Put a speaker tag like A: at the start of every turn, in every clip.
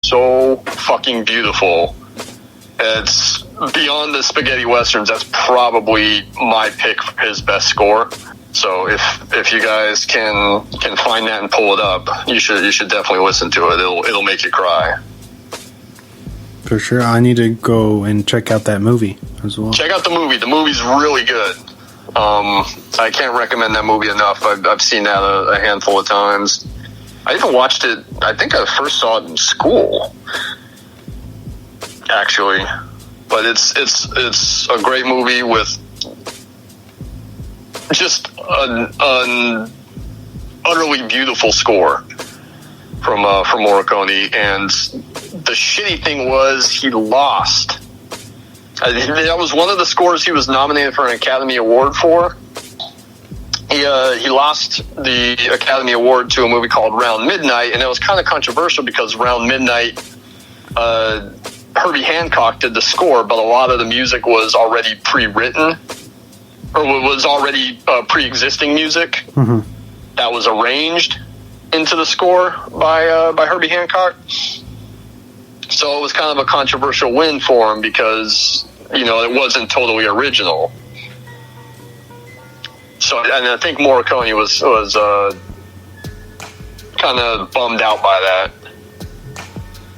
A: so fucking beautiful. It's beyond the spaghetti westerns. That's probably my pick for his best score. So if you guys can find that and pull it up, you should definitely listen to it. It'll make you cry.
B: For sure. I need to go and check out that movie as well.
A: Check out the movie. The movie's really good. I can't recommend that movie enough. I've seen that a handful of times. I even watched it. I think I first saw it in school, actually. But it's a great movie with just an utterly beautiful score from Morricone. And the shitty thing was he lost. That was one of the scores he was nominated for an Academy Award for. He lost the Academy Award to a movie called Round Midnight, and it was kind of controversial because Round Midnight, Herbie Hancock did the score, but a lot of the music was already pre-written, or was already pre-existing music that was arranged into the score by Herbie Hancock. So it was kind of a controversial win for him because, it wasn't totally original. So, and I think Morricone was kind of bummed out by that.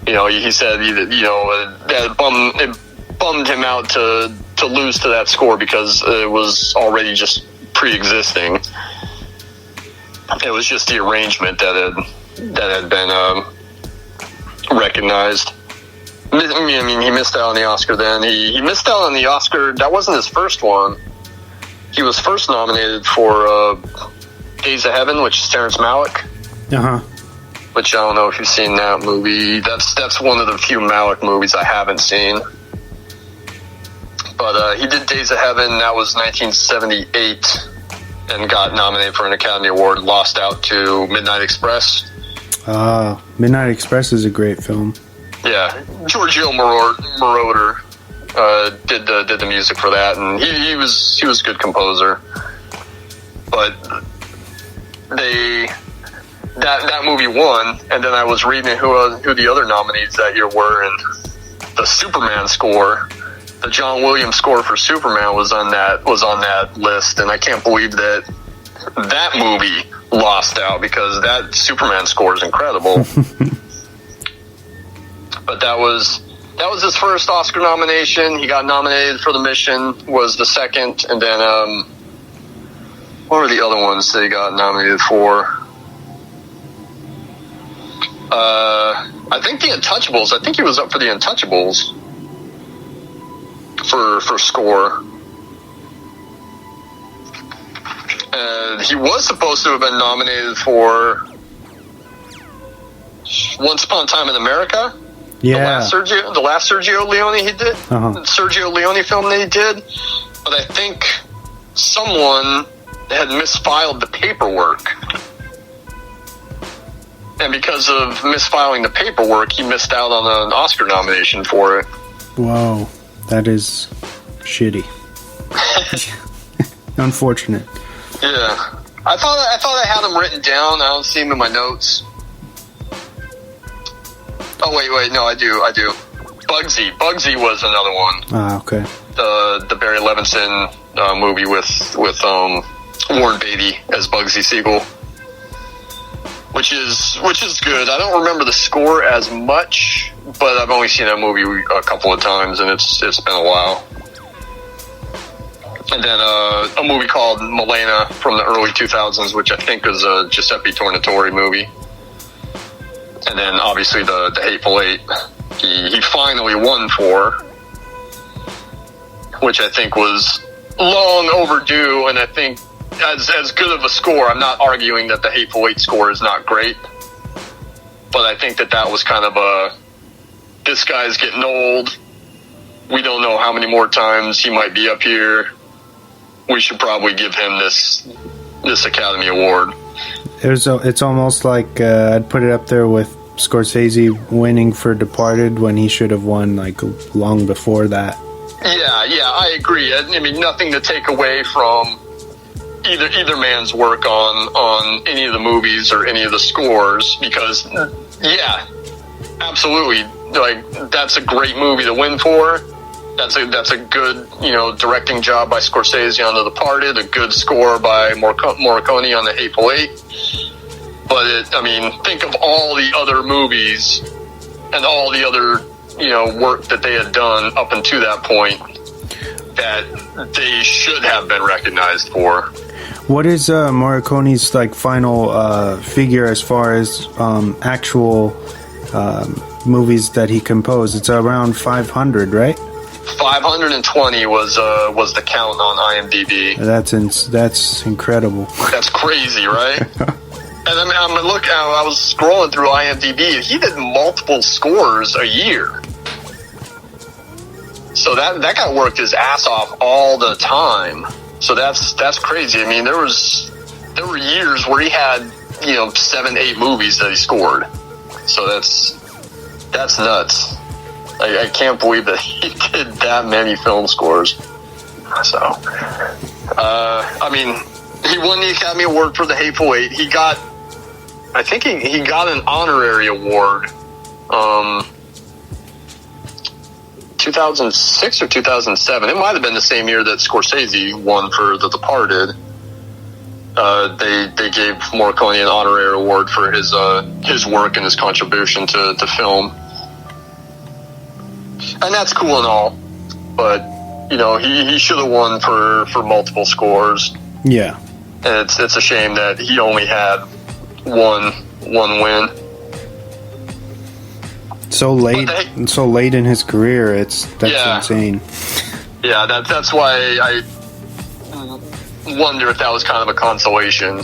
A: He said, that it bummed him out to lose to that score because it was already just pre-existing. It was just the arrangement that had been recognized. I mean, he missed out on the Oscar then. He missed out on the Oscar. That wasn't his first one. He was first nominated for Days of Heaven, which is Terrence Malick. Which I don't know if you've seen that movie. That's one of the few Malick movies I haven't seen. But he did Days of Heaven. That was 1978, and got nominated for an Academy Award. Lost out to Midnight Express.
B: Midnight Express is a great film. Yeah,
A: Giorgio Moroder did the music for that, and he was a good composer. But that movie won, and then I was reading who the other nominees that year were, and the Superman score, the John Williams score for Superman was on that list, and I can't believe that movie lost out because that Superman score is incredible. But that was his first Oscar nomination. He got nominated for The Mission, was the second, and then what were the other ones that he got nominated for? I think The Untouchables. I think he was up for The Untouchables for score. He was supposed to have been nominated for Once Upon a Time in America.
B: Yeah.
A: The last Sergio Leone he did. Sergio Leone film that he did. But I think someone had misfiled the paperwork. And because of misfiling the paperwork, he missed out on an Oscar nomination for it.
B: Whoa. That is shitty. Unfortunate.
A: Yeah. I thought I had him written down. I don't see him in my notes. Oh, wait, no, I do. Bugsy was another one.
B: Ah, okay.
A: The Barry Levinson movie with Warren Beatty as Bugsy Siegel, which is good. I don't remember the score as much, but I've only seen that movie a couple of times, and it's been a while. And then a movie called Milena from the early 2000s, which I think is a Giuseppe Tornatore movie. And then obviously the Hateful Eight, he finally won for, which I think was long overdue. And I think as good of a score, I'm not arguing that the Hateful Eight score is not great, but I think that was kind of this guy's getting old. We don't know how many more times he might be up here. We should probably give him this Academy Award.
B: It's almost like I'd put it up there with Scorsese winning for Departed when he should have won like long before that.
A: Yeah, I agree. I mean, nothing to take away from either man's work on any of the movies or any of the scores, because absolutely. Like, that's a great movie to win for. That's a good, directing job by Scorsese on The Departed, a good score by Morricone on The Hateful Eight. But think of all the other movies and all the other, work that they had done up until that point that they should have been recognized for.
B: What is Morricone's final figure as far as actual movies that he composed? It's around 500, right?
A: 520 was the count on IMDb.
B: That's incredible.
A: That's crazy, right? And I was scrolling through IMDb, and he did multiple scores a year. So that guy worked his ass off all the time. So that's crazy. I mean, there were years where he had 7, 8 movies that he scored. So that's nuts. I can't believe that he did that many film scores. So, he won the Academy Award for The Hateful Eight. He got an honorary award, 2006 or 2007. It might have been the same year that Scorsese won for The Departed. They gave Morricone an honorary award for his work and his contribution to film. And that's cool and all, but he should have won for multiple scores.
B: Yeah,
A: and it's a shame that he only had one win.
B: So late in his career, that's insane.
A: Yeah, that's why I wonder if that was kind of a consolation,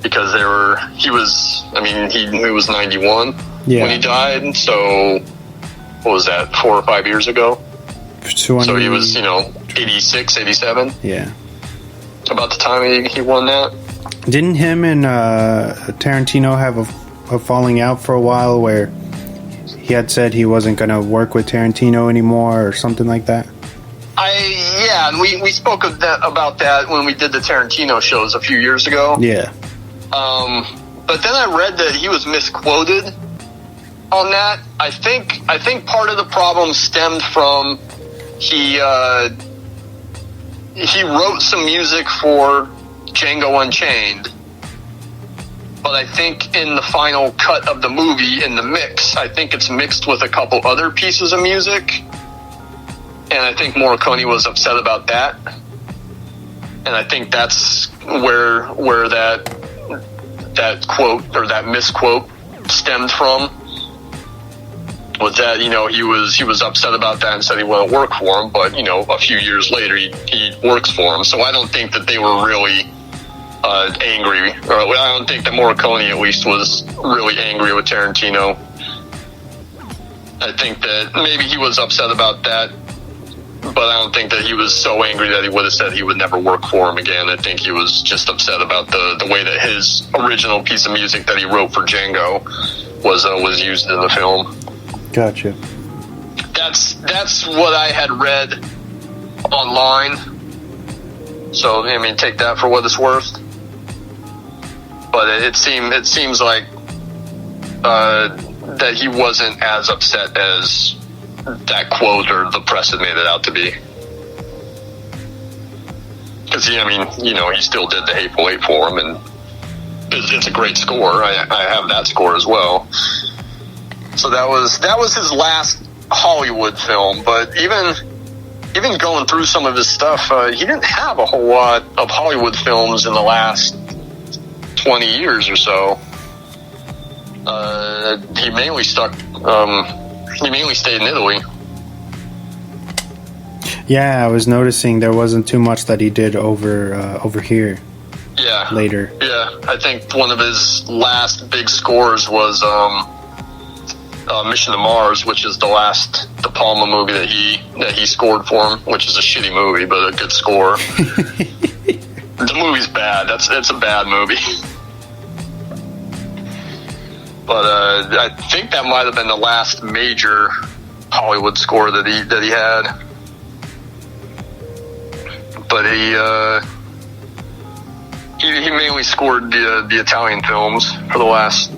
A: because he was 91 when he died, so. What was that, 4 or 5 years ago? So he was, 86, 87?
B: Yeah.
A: About the time he won that.
B: Didn't him and Tarantino have a falling out for a while where he had said he wasn't going to work with Tarantino anymore or something like that?
A: And we spoke about that when we did the Tarantino shows a few years ago.
B: Yeah.
A: But then I read that he was misquoted on that. I think part of the problem stemmed from he wrote some music for Django Unchained, but I think in the final cut of the movie, in the mix, I think it's mixed with a couple other pieces of music, and I think Morricone was upset about that, and I think that's where that quote or that misquote stemmed from. Was that he was upset about that and said he wouldn't work for him, but a few years later he works for him. So I don't think that they were really angry, or I don't think that Morricone at least was really angry with Tarantino. I think that maybe he was upset about that, but I don't think that he was so angry that he would have said he would never work for him again. I think he was just upset about the way that his original piece of music that he wrote for Django was used in the film.
B: Gotcha.
A: That's what I had read online. So take that for what it's worth. But it seems like that he wasn't as upset as that quote or the press had made it out to be. Because he still did The Hateful Eight for him, and it's a great score. I have that score as well. So that was his last Hollywood film, but even going through some of his stuff, he didn't have a whole lot of Hollywood films in the last 20 years or so. He mainly stayed in Italy.
B: Yeah, I was noticing there wasn't too much that he did over here.
A: Yeah.
B: Later.
A: Yeah, I think one of his last big scores was Mission to Mars, which is the last De Palma movie that he scored for him, which is a shitty movie, but a good score. The movie's bad. It's a bad movie. But I think that might have been the last major Hollywood score that he had. But he mainly scored the Italian films for the last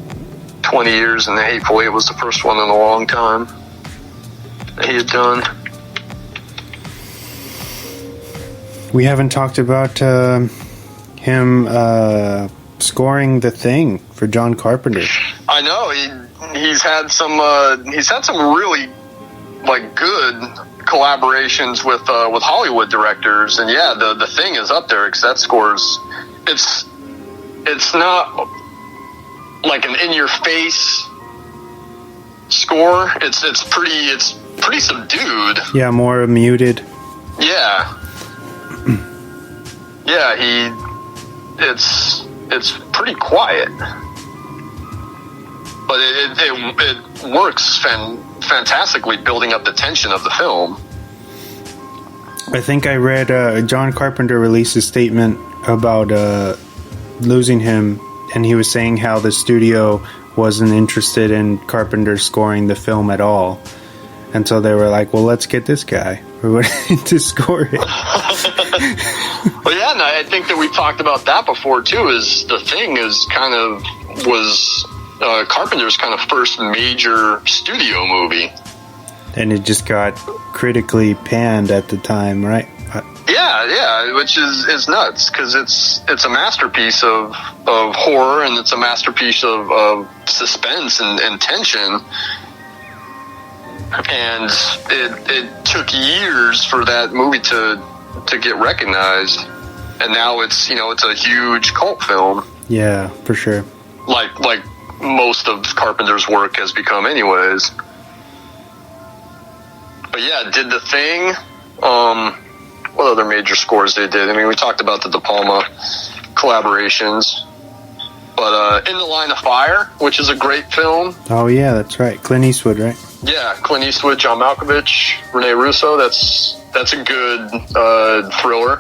A: 20 years, and The Hateful Eight was the first one in a long time that he had done.
B: We haven't talked about him scoring The Thing for John Carpenter.
A: I know he's had some really like good collaborations with Hollywood directors, and yeah, the Thing is up there because that score's it's not like an in your face score. It's pretty subdued.
B: Yeah, more muted.
A: Yeah. Yeah, it's pretty quiet, but it works fantastically, building up the tension of the film.
B: I think I read John Carpenter released a statement about losing him, and he was saying how the studio wasn't interested in Carpenter scoring the film at all. And so they were like, well, let's get this guy to score it.
A: Well, yeah, and I think that we talked about that before, too, is The Thing was Carpenter's kind of first major studio movie.
B: And it just got critically panned at the time, right?
A: Yeah, which is nuts, because it's a masterpiece of horror, and it's a masterpiece of suspense and tension. And it took years for that movie to get recognized, and now it's a huge cult film.
B: Yeah, for sure.
A: Like most of Carpenter's work has become, anyways. But yeah, did The Thing. What other major scores they did? I mean, we talked about the De Palma collaborations, but In the Line of Fire, which is a great film.
B: Oh yeah, that's right. Clint Eastwood, right?
A: Yeah, Clint Eastwood, John Malkovich, Rene Russo. That's a good thriller.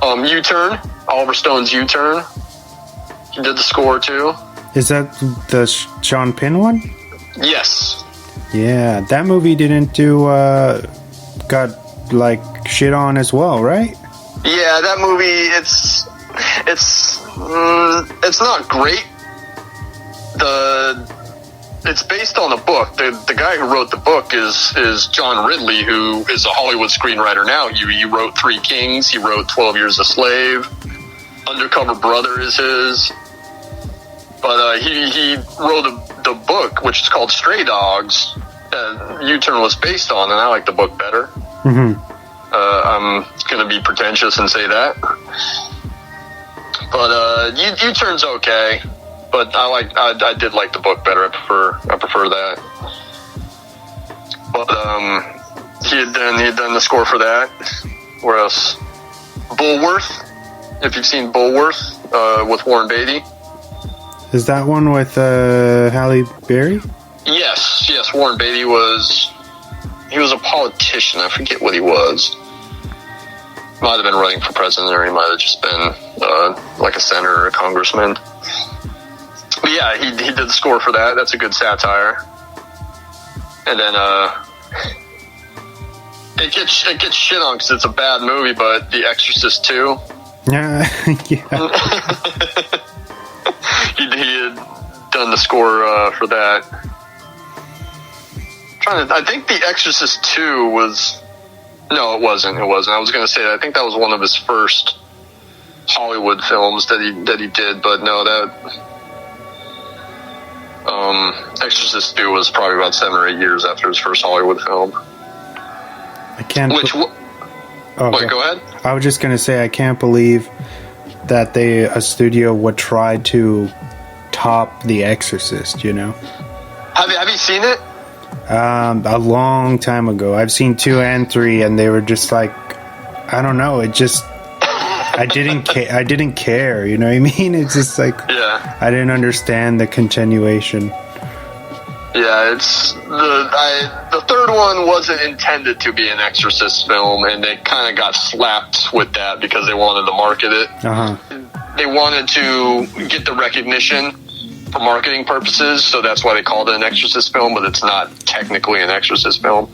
A: U-Turn, Oliver Stone's U-Turn. He did the score too.
B: Is that the Sean Penn one?
A: Yes.
B: Yeah, that movie didn't do got like shit on as well, right?
A: Yeah, that movie it's not great. It's based on a book. The guy who wrote the book is John Ridley, who is a Hollywood screenwriter now. He wrote Three Kings. He wrote 12 Years a Slave. Undercover Brother is his. But he wrote the book, which is called Stray Dogs. U-Turn was based on, and I like the book better.
B: Mm-hmm.
A: I'm going to be pretentious and say that. But U-Turn's okay. But I did like the book better. I prefer that. But he had done the score for that. Where else? Bulworth. If you've seen Bulworth with Warren Beatty.
B: Is that one with Halle Berry?
A: Yes. Warren Beatty was a politician. I forget what he was. Might have been running for president, or he might have just been like a senator or a congressman. But yeah, he did the score for that. That's a good satire. And then it gets shit on because it's a bad movie, but The Exorcist 2.
B: Yeah.
A: He had done the score for that. I think The Exorcist 2 was... No, it wasn't. I was going to say that. I think that was one of his first Hollywood films that he did, but no, that... Exorcist 2 was probably about 7 or 8 years after his first Hollywood film.
B: I can't...
A: Wait, go ahead.
B: I was just going to say, I can't believe that a studio would try to top The Exorcist, you know?
A: Have you seen it?
B: A long time ago. I've seen 2 and 3, and they were just like, I don't know, it just... I didn't care, you know what I mean? It's just like,
A: yeah.
B: I didn't understand the continuation.
A: Yeah, the third one wasn't intended to be an Exorcist film, and they kind of got slapped with that because they wanted to market it.
B: Uh-huh.
A: They wanted to get the recognition for marketing purposes, so that's why they called it an Exorcist film, but it's not technically an Exorcist film.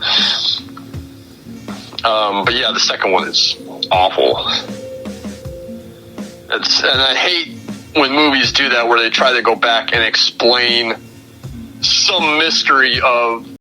A: But yeah, the second one is awful. And I hate when movies do that, where they try to go back and explain some mystery of